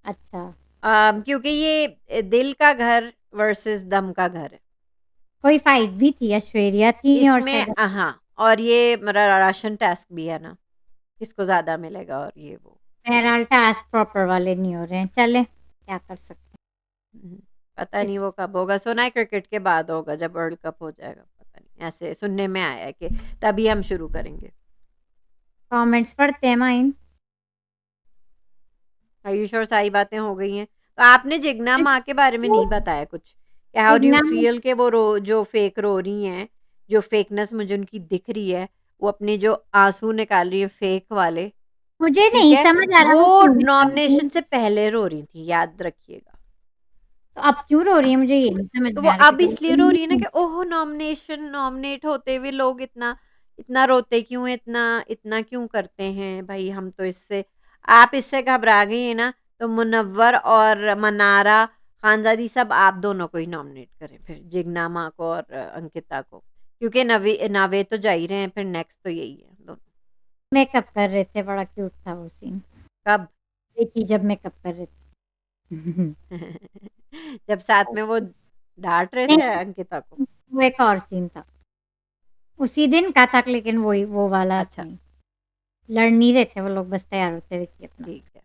अच्छा। क्योंकि ये दिल का घर वर्सेस दम का घर है कोई फाइट भी थी, ऐश्वर्या थी और इसमें। शायद हाँ, और ये राशन टास्क भी है ना, किसको ज्यादा मिलेगा और ये वो। बहरहाल टास्क प्रॉपर वाले नहीं हो रहे हैं, चले क्या कर सकते हम्म, पता हैं। नहीं इस वो कब होगा, सुना है क्रिकेट के बाद होगा, जब वर्ल्ड कप हो जाएगा, पता नहीं, ऐसे सुनने में आया है कि तभी हम शुरू करेंगे। कमेंट्स पढ़ते हैं माइन। आयुष और सारी बातें हो गई हैं, तो आपने जिग्ना माँ के बारे में नहीं बताया कुछ। How do you Jigna feel कि वो जो फेक रो रही हैं, जो फेकनेस मुझे उनकी दिख रही है, वो अपने जो आंसू निकाल रही है फेक वाले, मुझे ठीक नहीं है, समझ आ रहा वो वो क्यों निकाल रही है। नॉमिनेशन से पहले रो रही थी, याद रखिएगा। तो अब क्यों रो रही है, मुझे ये नहीं समझ तो में वो आ रहा कि अब तो इसलिए रो रही है ना कि ओह, नॉमिनेट होते हुए लोग इतना इतना रोते क्यों हैं, इतना इतना क्यों करते हैं भाई, हम तो इससे, आप इससे घबरा गई है ना, तो मुनव्वर और मनारा खानजादी सब आप दोनों को ही नॉमिनेट करें, फिर जिग्ना माँ को और अंकिता को, क्योंकि नावे तो जा ही रहे हैं, फिर नेक्स्ट तो यही है दोनों। मेकअप कर रहे थे, बड़ा क्यूट था वो सीन। कब? देखी जब मेकअप कर रहे थे। जब साथ में वो डांट रहे थे नहीं, अंकिता को। वो एक और सीन था, उसी दिन का था, लेकिन वही वो वाला अच्छा, नहीं। लड़ नहीं रहे थे वो लोग, बस तैयार होते हुए कि अपना। ठीक है।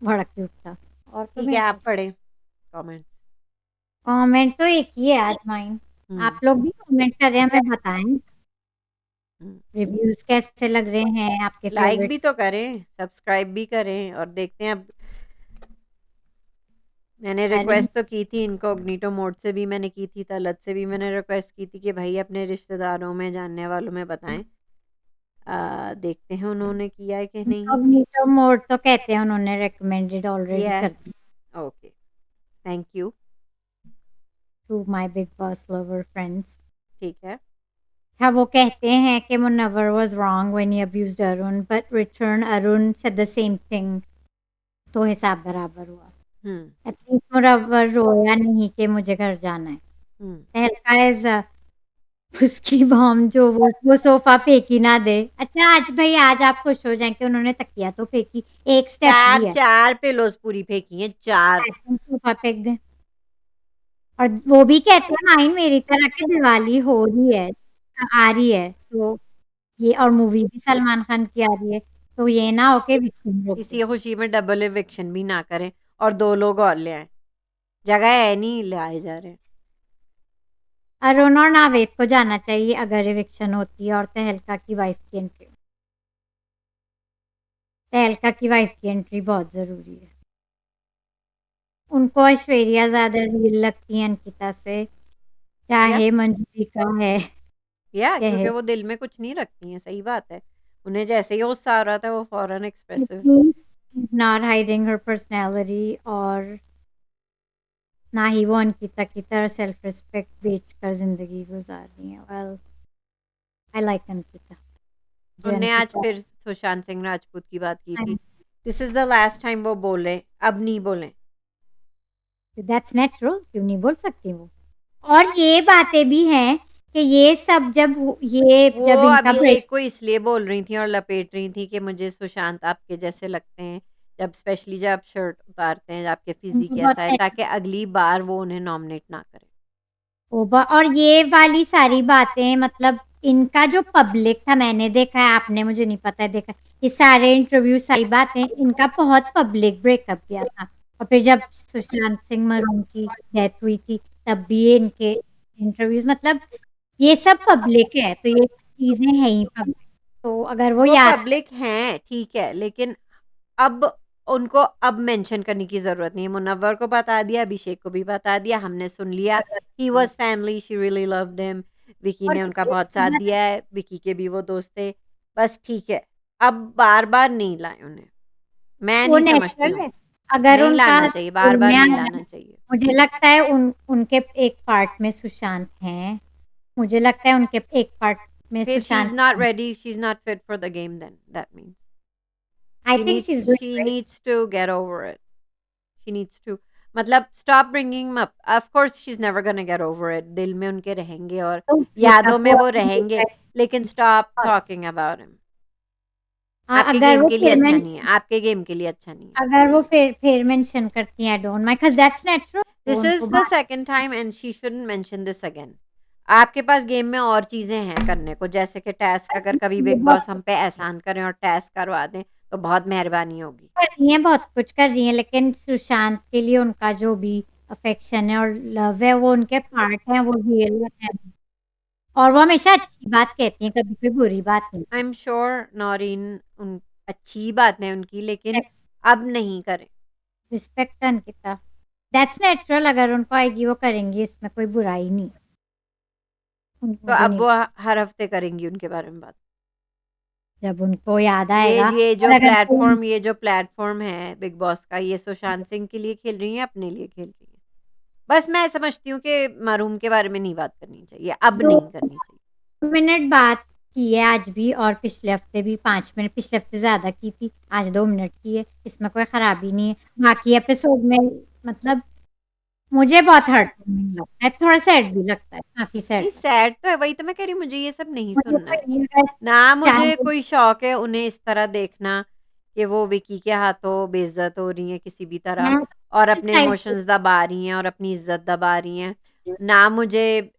बड़ा क्यूट था। और ठीक है, तुम्हें आप पढ़ें कमेंट्स। कमेंट तो एक ही है आज माइन। हम्म। आप लोग भी कमेंट करें, हमें बताएं हम्म। रिव्यूज कैसे लग रहे हैं आपके लाइक भी फेवरेट्स। तो करें, सब्सक्राइब भी करें, और देखते हैं अब। मैंने अरे रिक्वेस्ट तो की थी, इनकॉग्निटो मोड से भी मैंने की थी, तलत से भी मैंने रिक्वेस्ट की थी कि भाई अपने रिश्तेदारों में, जानने वालों में बताएं। देखते हैं उन्होंने किया है कि नहीं। इनकॉग्निटो मोड तो कहते हैं उन्होंने रेकमेंडेड ऑलरेडी किया है। कर दी okay, thank you. To my big boss lover friends. ठीक है। हाँ, वो कहते हैं कि Munawar was wrong when he abused Arun, but return Arun said the same thing, तो हिसाब बराबर हुआ। हम्म। एटलीस्ट मुनव्वर रोया नहीं कि मुझे घर जाना है। हम्म। तहलका इज उसकी बॉम्ब, जो वो सोफा फेंकी ना दे। अच्छा, आज भाई आज आप खुश हो जाएं कि उन्होंने तकिया तो फेंकी, एक स्टेप चार लिया, चार पिलोस पूरी फेंकी हैं, चार। सोफा फेंक दे। और वो भी कहते हैं माइन मेरी तरह की दिवाली हो रही है, आ रही है, तो ये और मूवी भी सलमान खान की आ रही है, तो ये ना हो के विक्टिम रोक दे। इसी खुशी में डबल इविक्शन भी ना करें और 2 लोग और ले आएं। जगह है नहीं, लाए जा रहे हैं। अरुण और नावेद को जाना चाहिए अगर इविक्शन होती है, और तहलका की वाइफ की एंट्री, तहलका की वाइफ की एंट्री बहुत जरूरी है। उनको ऐश्वर्या ज्यादा रियल लगती है अंकिता से, या चाहे मंजूरी का है क्योंकि कहे। वो दिल में कुछ नहीं रखती हैं, सही बात है। उन्हें जैसे ही गुस्सा आ रहा था वो फौरन expressive. Not hiding her personality, और ना ही वो अंकिता की तरह सेल्फ रिस्पेक्ट बेच कर जिंदगी गुजार रही है। Well, I like Ankita. मुझे उनने आज अंकिता, फिर सुशांत सिंह राजपूत की बात की थी। This is the last time वो बोले, अब नहीं बोले। दैट्स नेचुरल, क्यों नहीं बोल सकती वो। और ये बातें भी हैं कि ये सब ये वो जब इनका ब्रेक अभिषेक को इसलिए बोल रही थी और लपेट रही थी कि मुझे सुशांत आपके जैसे लगते हैं, जब स्पेशली जब आप शर्ट उतारते हैं, आपके फिजिक इनके बहुत ऐसा है, ताकि अगली बार वो उन्हें नॉमिनेट ना करे। और ये वाली सारी बातें मतलब इनका जो पब्लिक था, मैंने देखा है, आपने मुझे नहीं पता है देखा, ये सारे इंटरव्यू सारी बातें इनका बहुत पब्लिक ब्रेकअप गया था। और फिर जब सुशांत सिंह मरून की डेथ हुई थी तब भी ये इनके इंटरव्यूज मतलब ये सब पब्लिक है, तो ये चीजें हैं ही पब्लिक। तो अगर वो वो याद पब्लिक हैं, ठीक है, लेकिन अब उनको अब मेंशन करने की ज़रूरत नहीं है। मुनव्वर को बता दिया, अभिषेक को भी बता दिया, हमने सुन लिया। He was family, she really loved him. Vicky और ने उनका कितनी बहुत अच्छी साथ बात दिया है, विकी के भी वो दोस्त थे। बस ठीक है, अब बार-बार नहीं लाएँ उन्हें। मैं वो नहीं समझती नेचुरल हूँ, है। अगर नहीं उनका लाना चाहिए, फिल्म बार-बार में आ नहीं जाए, लाना चाहिए। मुझे लगता है उनके एक पार्ट में सुशांत हैं। मुझे लगता है उनके एक पार्ट में If she's सुशांत not हैं। ready, she's not fit for the game then, that means. I She think she needs is doing she great. needs to get over it. She needs to मतलब stop bringing him up. Of course she's never gonna get over it. दिल में उनके रहेंगे और तो यादों breakup में हुआ वो तो रहेंगे, लेकिन stop talking about him. आपके अगर गेम वो के लिए फिर अच्छा नहीं है, मेंशन आपके गेम के लिए अच्छा नहीं है। अगर वो फिर मेंशन करती हैं, I don't mind because that's natural. वो This उनको is the बात second time and she shouldn't mention this again. आपके पास गेम में और चीज़ें हैं करने को, जैसे कि टास्क अगर कभी ये बिग बहुत बॉस हम पे एहसान करें और टास्क करवा दें, तो बहुत मेहरबानी होगी। कर रही हैं, बहुत कुछ कर रही हैं, लेकिन सुशांत के लिए उनका जो भी अफेक्शन है और लव है वो उनके पार्ट हैं, वो रियल है। और वो हमेशा अच्छी बात कहती हैं, कभी कोई बुरी बात नहीं। आई एम श्योर नौरीन उन अच्छी बात है उनकी, लेकिन अब नहीं करें। Respect Ankita, that's natural. अगर उनको आएगी वो करेंगी, इसमें कोई बुराई नहीं। तो मुझे अब नहीं, वो हर हफ्ते करेंगी उनके बारे में बात। जब उनको याद ये आएगा ये और जो अगर कोई प्लेटफ़ॉर्म ये जो प्लेटफ़ॉर्म है बिग बॉस का, ये सुशांत सिंह के लिए खेल रही हैं, अपने लिए खेल रही हैं। बस मैं समझती हूँ कि मरहूम के बारे में नहीं बात करनी चाहिए, अब 2 नहीं करनी चाहिए। मिनट बात की है आज भी, और पिछले हफ्ते भी 5 मिनट, पिछले हफ्ते ज़्यादा की थी, आज 2 मिनट की है, इसमें कोई खराबी नहीं है। बाकी एपिसोड में मतलब मुझे बहुत हर्टिंग लगता है, थोड़ा सैड भी लगता है, काफ़ी सैड नहीं लगता सैड तो है, वही तो मैं कह रही हूँ, मुझे ये सब नहीं है। मुझे सुनना है। कोई नहीं अगर ना मुझे चाहे कोई शौक है उन्हें इस तरह देखना कि वो विकी के हाथों बेइज्जत हो रही हैं किसी भी तरह, मैं और फिर अपने साइड पे, इमोशंस दबा रही हैं और अपनी इज्जत दबा रही हैं। ना मुझे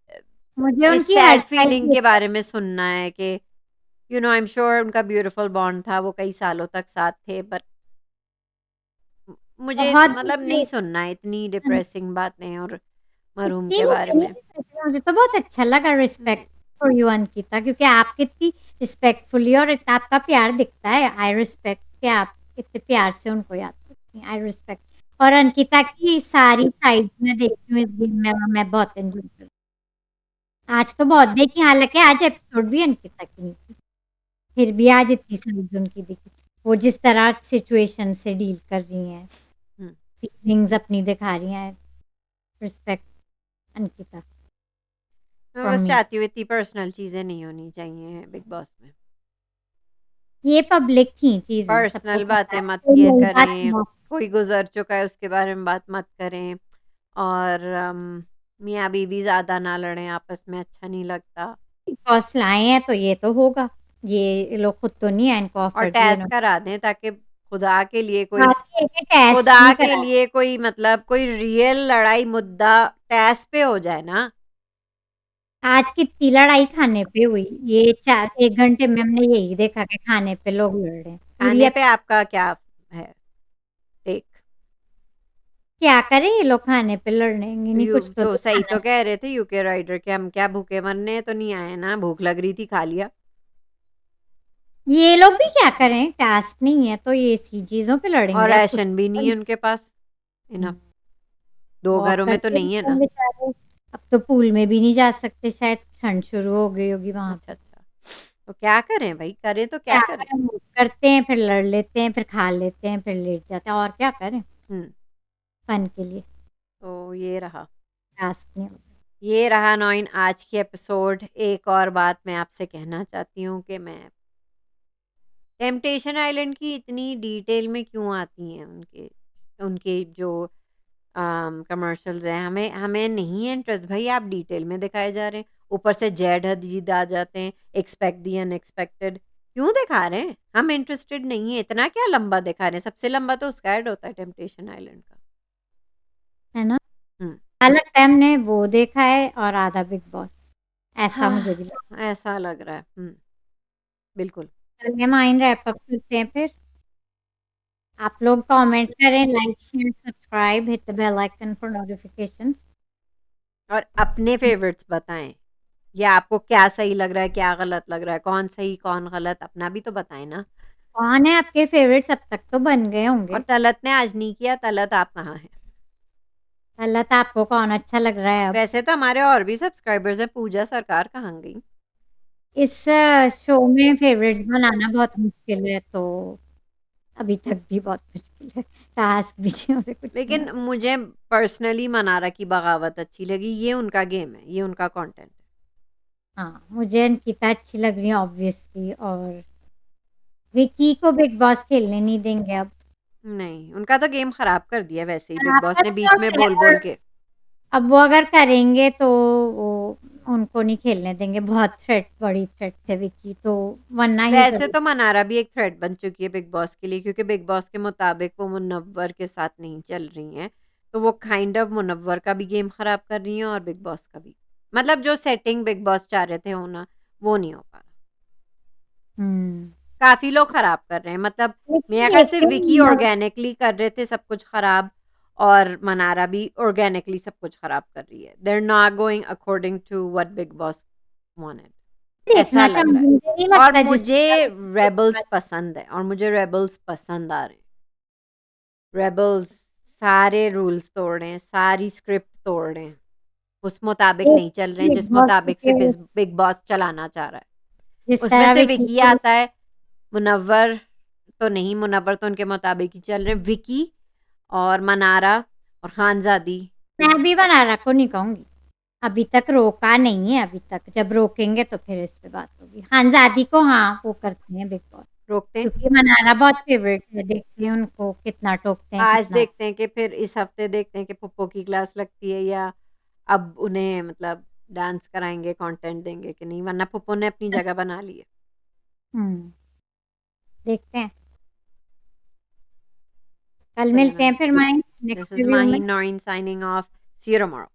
मुझे इस उनकी हर सैड साइड फीलिंग के देखना बारे में सुनना है कि आई एम श्योर उनका ब्यूटीफुल बॉन्ड था, वो कई सालों तक साथ थे, पर मुझे बहुत मतलब नहीं सुनना है इतनी डिप्रेसिंग बातें और मरहूम इतनी के भी बारे नहीं में। है, मुझे तो बहुत अच्छा लगा, नहीं, रिस्पेक्ट फॉर यू अंकिता, क्योंकि आप कितनी रिस्पेक्टफुली और इतना आपका प्यार दिखता है। आई रिस्पेक्ट कि आप कितने प्यार से उनको याद करती हैं, आई रिस्पेक्ट। और अंकिता की सारी साइड में देखती हूँ इस गेम में, और मैं बहुत एंजॉय करती हूँ। आज तो बहुत देखी, हालांकि आज एपिसोड भी अंकिता की नहीं थी, फिर भी आज इतनी साइड उनकी दिखी। वो जिस तरह सिचुएशन से डील कर रही हैं, हम्म, फीलिंग्स अपनी दिखा रही हैं, रिस्पेक्ट अंकिता मैं फ्रॉम बस मी। चाहती हूँ इतनी पर्सनल चीजें नहीं होनी चाहिए बिग बॉस में। ये पब्लिक थी चीज़ें, सबको पर्सनल पता बातें है, मत कोई किया नई बात करें, नहीं कोई गुजर चुका है उसके बारे में बात मत करें, और मियाँ बीवी ज़्यादा ना लड़ें आपस में, अच्छा नहीं लगता। है। कॉस्ट लाए हैं तो ये तो होगा, ये लोग खुद तो नहीं है, इनको और ऑफर दिए टेस्ट इन्होंने। करा दें ताकि खुदा के लिए कोई बात ये है कि टेस्ट खुदा नहीं के करा, लिए कोई मतलब कोई रियल लड़ाई मुद्दा टेस्ट पे हो जाए ना। आज कितनी लड़ाई खाने पे हुई, ये 1 घंटे में हमने यही देखा कि खाने पे लोग लड़ रहे हैं पूरी खाने पे आपका क्या है टेक? क्या करें ये लोग, खाने पे लड़ेंगे नहीं, यू कुछ तो तो सही दिखाना तो है। कह रहे थे यूके राइडर के, हम क्या भूखे मरने तो नहीं आए ना, भूख लग रही थी खा लिया। ये लोग भी क्या करें, टास्क नहीं है तो ये इसी चीजों पे और लड़ेंगे, अब कुछ राशन भी नहीं है उनके पास इनफ, दो वॉक घरों में तो करके नहीं है निकल ना। बेचारे। अब तो पूल में भी नहीं जा सकते, शायद ठंड शुरू हो गई होगी वहां अच्छा पे। अच्छा, तो क्या करें भाई, करें तो क्या क्या करें। करें, मूव करते हैं, फिर लड़ लेते हैं, फिर खा लेते हैं, फिर लेट जाते हैं, और क्या करें, हम्म, फन के लिए, तो ये रहा, टास्क नहीं होता। ये रहा नॉइन आज की एपिसोड। एक और बात मैं आपसे कहना चाहती हूँ कि मैं टेम्पटेशन आइलैंड की इतनी डिटेल में क्यों आती हैं उनके उनके जो कमर्शियल्स हैं, हमें हमें नहीं है इंटरेस्ट भाई, आप डिटेल में दिखाए जा रहे हैं। ऊपर से जैड हदीद आ जाते हैं, एक्सपेक्ट द अनएक्सपेक्टेड। क्यों दिखा रहे हैं? हम इंटरेस्टेड नहीं है, इतना क्या लंबा दिखा रहे हैं? सबसे लंबा तो उसका ऐड होता है टेम्पटेशन आइलैंड का। है ना? हुँ। लगता है हमने वो देखा है और आधा बिग बॉस, ऐसा मुझे भी लगता हाँ, ऐसा लग रहा है। बिल्कुल। है। चलिए माइंड रैप अप करते हैं फिर। आप लोग कमेंट करें, like, share, subscribe, hit the bell icon for notifications. और अपने फ़ेवरेट्स बताएँ, या आपको क्या सही लग रहा है, क्या गलत लग रहा है, कौन सही, कौन गलत, अपना भी तो बताएँ ना। कौन है आपके फेवरेट्स? अब तक तो बन गए और होंगे। तलत ने आज नहीं किया, तलत आप कहाँ हैं? गलत आपको कौन अच्छा लग रहा है अब? वैसे तो हमारे और भी सब्सक्राइबर्स हैं, पूजा सरकार कहाँ गई? इस शो में फेवरेट्स बनाना बहुत मुश्किल है, तो अभी तक भी बहुत मुश्किल है। टास्क भी नहीं हो रहे, कुछ नहीं हो लेकिन मुझे पर्सनली मनारा की बगावत अच्छी लगी, ये उनका गेम है, ये उनका कंटेंट है। रहा। हाँ, मुझे अंकिता अच्छी लग रही है ऑब्वियसली, और विकी को बिग बॉस खेलने नहीं देंगे अब। नहीं, उनका तो गेम खराब कर दिया वैसे ही बिग बॉस आपका ने तो बीच में क्या है? बोल-बोल के। अब वो अगर करेंगे तो वो उनको नहीं खेलने देंगे, बहुत बड़ी थ्रेट थे विकी, तो वरना ही वैसे जरूर। तो मनारा भी एक थ्रेट बन चुकी है बिग बॉस के लिए, क्योंकि बिग बॉस के मुताबिक वो मुनव्वर के साथ नहीं चल रही हैं। तो वो काइंड ऑफ मुनव्वर का भी गेम खराब कर रही हैं और बिग बॉस का भी। मतलब जो सेटिंग बिग बॉस चाह रहे थे होना, वो नहीं हो पा रहा। हम्म। काफ़ी लोग खराब कर रहे हैं, मतलब मेरे लेकिन ख्याल से देखते विकी हैं, ऑर्गेनिकली कर रहे थे सब कुछ खराब, और मनारा भी ऑर्गेनिकली सब कुछ खराब कर रही है। They are not going according to what Bigg Boss wanted, ऐसा देखना लग रहा चाहूंगी, है। मुझे नहीं और लगता जिस मुझे रेबल्स पसंद है, और मुझे रेबल्स पसंद आ रहे हैं। रेबल्स सारे रूल्स तोड़ रहे हैं, सारी स्क्रिप्ट तोड़ रहे हैं, उस मुताबिक नहीं चल रहे हैं बिग जिस बॉस मुताबिक से के बिग बॉस चलाना चाह रहा है। जिस उसमें तरह से विकी विकी को। आता है, मुनव्वर तो नहीं, मुनव्वर तो उनके मुताबिक ही चल रहे हैं। विकी और मनारा और खानज़ादी। मैं भी बनारा को नहीं कहूंगी, अभी तक रोका नहीं है। अभी तक जब रोकेंगे तो फिर इस पे बात होगी। खानजादी को हाँ वो करते हैं बिग बॉस, रोकते हैं। क्योंकि मनारा बहुत फेवरेट है। देखते हैं उनको कितना टोकते हैं, आज कितना। देखते हैं कि फिर इस हफ्ते देखते हैं कि पुप्पो की क्लास लगती है, या अब उन्हें मतलब डांस कराएँगे, कंटेंट देंगे कि नहीं, वरना पुप्पो ने अपनी जगह बना ली है। हम्म, देखते हैं। कल चलें मिलते हैं मैम। फिर mine This next is review में। Mahin Noreen signing off. See you tomorrow.